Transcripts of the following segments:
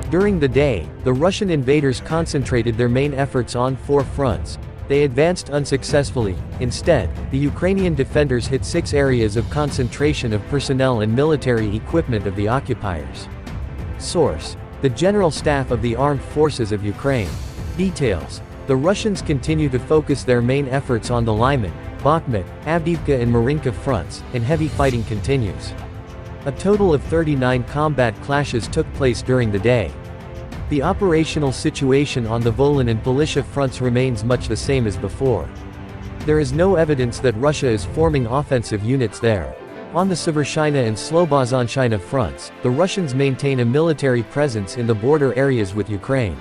During the day, the Russian invaders concentrated their main efforts on 4 fronts. They advanced unsuccessfully. Instead, the Ukrainian defenders hit 6 areas of concentration of personnel and military equipment of the occupiers. Source: the General Staff of the Armed Forces of Ukraine. Details: the Russians continue to focus their main efforts on the Lyman, Bakhmut, Avdiivka and Marinka fronts, and heavy fighting continues. A total of 39 combat clashes took place during the day. The operational situation on the Volyn and Polishcha fronts remains much the same as before. There is no evidence that Russia is forming offensive units there. On the Severshchina and Slobozhenshchina fronts, the Russians maintain a military presence in the border areas with Ukraine.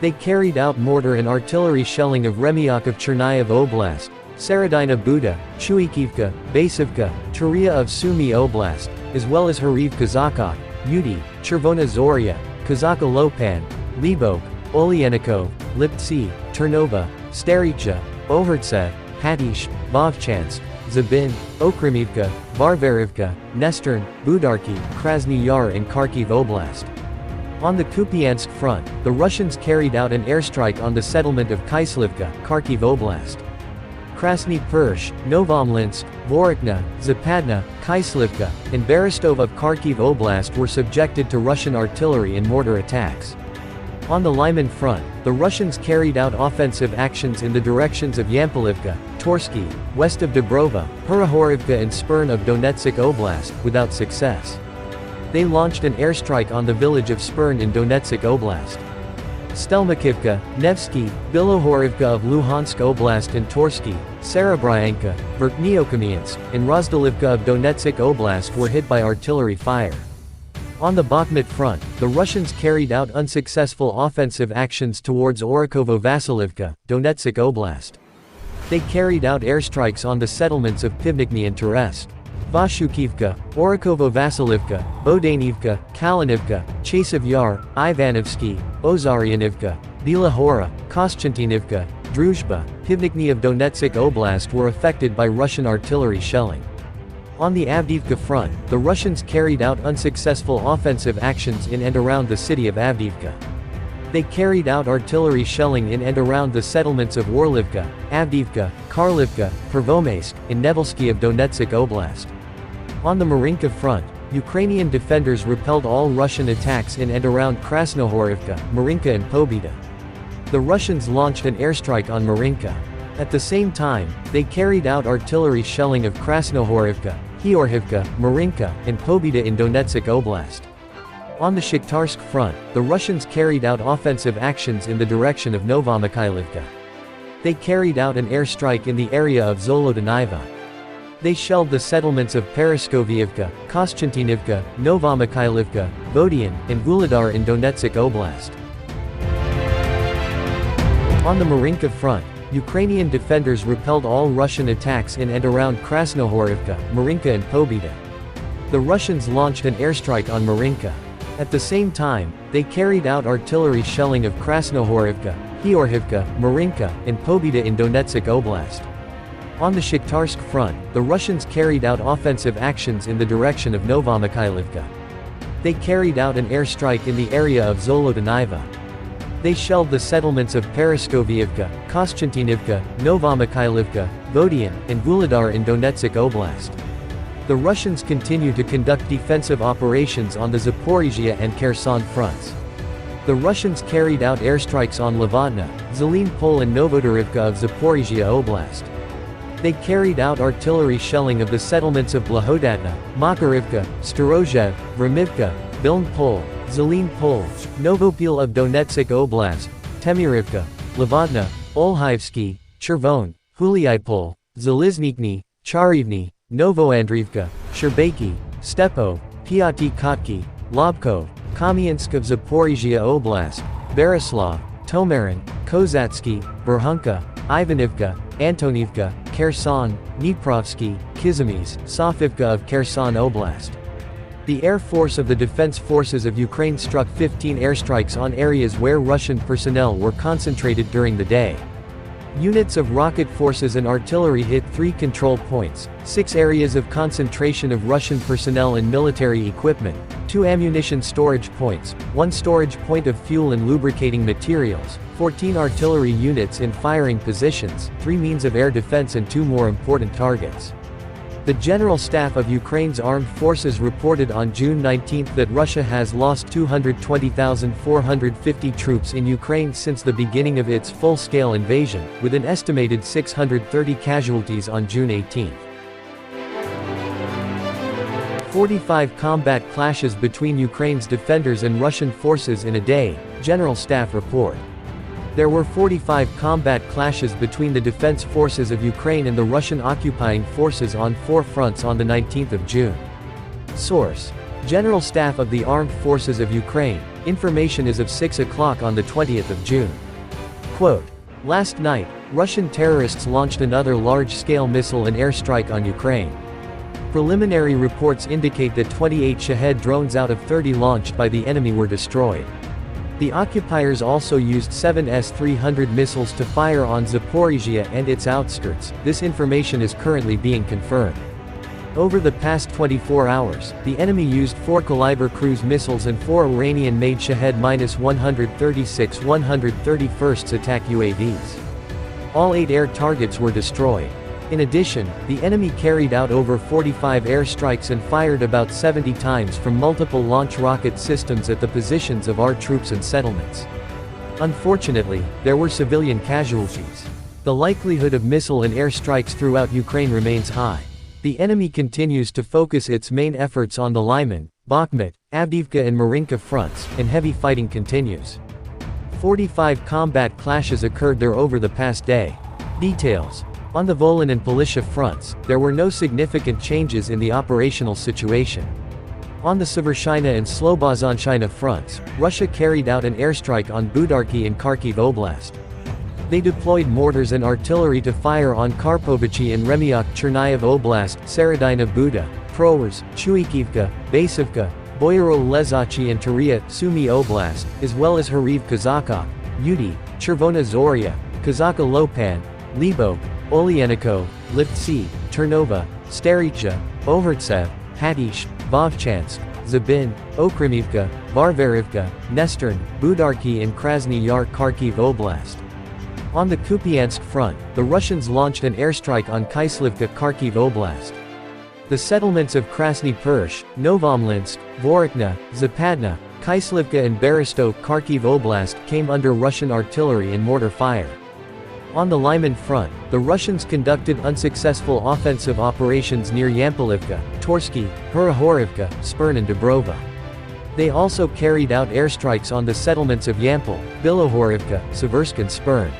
They carried out mortar and artillery shelling of Remyakov Chernihiv Oblast, Serodina Buda, Chuikivka, Basivka, Turia of Sumy Oblast, as well as Hariv Kazakok, Yudy, Chervona Zoria, Kazaka Lopan, Libok, Olyenikov, Liptsi, Ternova, Staricha, Ohertsev, Patish, Vovchansk, Zabin, Okremivka, Varvarivka, Nestern, Budarki, Krasny Yar and Kharkiv Oblast. On the Kupiansk front, the Russians carried out an airstrike on the settlement of Kyslivka, Kharkiv Oblast. Krasny Persh, Novomlinsk, Vorokna, Zapadna, Kyslivka, and Berestov of Kharkiv Oblast were subjected to Russian artillery and mortar attacks. On the Lyman front, the Russians carried out offensive actions in the directions of Yampolivka, Torsky, west of Dubrova, Perahorivka and Spern of Donetsk Oblast, without success. They launched an airstrike on the village of Spern in Donetsk Oblast. Stelmakivka, Nevsky, Bilohorivka of Luhansk Oblast and Torsky, Serebryanka, Verkhniokamyansk, and Rozdalivka of Donetsk Oblast were hit by artillery fire. On the Bakhmut front, the Russians carried out unsuccessful offensive actions towards Orikovo-Vasilivka, Donetsk Oblast. They carried out airstrikes on the settlements of Pivnikny and Terest. Vashukivka, Orikovo-Vasilivka, Bodanivka, Kalinivka, Chasiv Yar, Ivanovsky, Ozaryanivka, Bila Hora, Kostantinivka, Druzhba, Pivnikny of Donetsk Oblast were affected by Russian artillery shelling. On the Avdiivka front, the Russians carried out unsuccessful offensive actions in and around the city of Avdiivka. They carried out artillery shelling in and around the settlements of Orlivka, Avdiivka, Karlivka, Pervomaysk, and Nevelsky of Donetsk Oblast. On the Marinka front, Ukrainian defenders repelled all Russian attacks in and around Krasnohorivka, Marinka and Pobeda. The Russians launched an airstrike on Marinka. At the same time, they carried out artillery shelling of Krasnohorivka, Heorhivka, Marinka, and Pobeda in Donetsk Oblast. On the Shakhtarsk front, the Russians carried out offensive actions in the direction of Novomikhailivka. They carried out an airstrike in the area of Zolotaniva. They shelled the settlements of Paraskoviivka, Kostantinivka, Novomikhailivka, Vodian, and Vuhledar in Donetsk Oblast. On the Marinka front, Ukrainian defenders repelled all Russian attacks in and around Krasnohorivka, Marinka and Pobeda. The Russians launched an airstrike on Marinka. At the same time, they carried out artillery shelling of Krasnohorivka, Heorhivka, Marinka, and Pobeda in Donetsk Oblast. On the Shakhtarsk front, the Russians carried out offensive actions in the direction of Novomikhailivka. They carried out an airstrike in the area of Zolotaniva. They shelled the settlements of Paraskoviivka, Kostantinivka, Novomikhailivka, Vodian, and Vuhledar in Donetsk Oblast. The Russians continue to conduct defensive operations on the Zaporizhia and Kherson fronts. The Russians carried out airstrikes on Levadna, Zelein-Pol and Novodorivka of Zaporizhia Oblast. They carried out artillery shelling of the settlements of Blahodatna, Makarivka, Starozhev, Ramivka, Viln-Pol, Zelein-Pol, Novopil of Donetsk Oblast, Temirivka, Levadna, Olhaivsky, Chervon, Huliaipol, Zaliznikny, Charivny, Novoandrivka, Sherbaki, Stepo, Piaty Kotki, Lobkov, Kamyansk of Zaporizhia Oblast, Berislav, Tomarin, Kozatsky, Berhunka, Ivanivka, Antonivka, Kherson, Dniprovsky, Kizimys, Sofivka of Kherson Oblast. The Air Force of the Defense Forces of Ukraine struck 15 airstrikes on areas where Russian personnel were concentrated during the day. Units of rocket forces and artillery hit 3 control points, 6 areas of concentration of Russian personnel and military equipment, 2 ammunition storage points, 1 storage point of fuel and lubricating materials, 14 artillery units in firing positions, 3 means of air defense and 2 more important targets. The General Staff of Ukraine's Armed Forces reported on June 19 that Russia has lost 220,450 troops in Ukraine since the beginning of its full-scale invasion, with an estimated 630 casualties on June 18. 45 combat clashes between Ukraine's defenders and Russian forces in a day, General Staff report. There were 45 combat clashes between the defense forces of Ukraine and the Russian occupying forces on 4 fronts on the 19th of June. Source: General Staff of the Armed Forces of Ukraine. Information is of 6 o'clock on the 20th of June. Quote, "Last night, Russian terrorists launched another large-scale missile and airstrike on Ukraine. Preliminary reports indicate that 28 Shahed drones out of 30 launched by the enemy were destroyed. The occupiers also used 7 S-300 missiles to fire on Zaporizhia and its outskirts. This information is currently being confirmed. Over the past 24 hours, the enemy used 4 Kalibr cruise missiles and 4 Iranian-made Shahed-136 131st attack UAVs. All 8 air targets were destroyed. In addition, the enemy carried out over 45 airstrikes and fired about 70 times from multiple launch rocket systems at the positions of our troops and settlements. Unfortunately, there were civilian casualties. The likelihood of missile and air strikes throughout Ukraine remains high. The enemy continues to focus its main efforts on the Lyman, Bakhmut, Avdiivka and Marinka fronts, and heavy fighting continues. 45 combat clashes occurred there over the past day. Details. On the Volyn and Polishcha fronts, there were no significant changes in the operational situation. On the Severshchina and Slobozhanshchina fronts, Russia carried out an airstrike on Budarki and Kharkiv Oblast. They deployed mortars and artillery to fire on Karpovichy and Remyak Chernihiv Oblast, Saradina Buda, Prowers, Chuikivka, Basivka, Boyaro-Lezachi and Turia, Sumy Oblast, as well as Hariv Kazakov, Yudi, Chervona Zoria, Kazaka Lopan, Libo, Olyaniko, Liptsi, Ternova, Staritsha, Ohertsev, Hatish, Vovchansk, Zabin, Okremivka, Varvarivka, Nestern, Budarki and Krasny Yar Kharkiv Oblast. On the Kupiansk front, the Russians launched an airstrike on Kyslivka Kharkiv Oblast. The settlements of Krasny Persh, Novomlinsk, Vorokna, Zapadna, Kyslivka and Berestov Kharkiv Oblast came under Russian artillery and mortar fire. On the Lyman front, the Russians conducted unsuccessful offensive operations near Yampolivka, Torsky, Hurahorivka, Spern and Dubrova. They also carried out airstrikes on the settlements of Yampol, Bilohorivka, Seversk and Spern.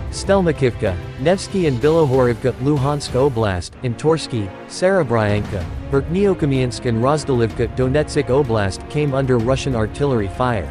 Stelmakivka, Nevsky and Bilohorivka, Luhansk Oblast, and Torsky, Serebryanka, Verkhniokamyansk and Rozdalivka, Donetsk Oblast came under Russian artillery fire.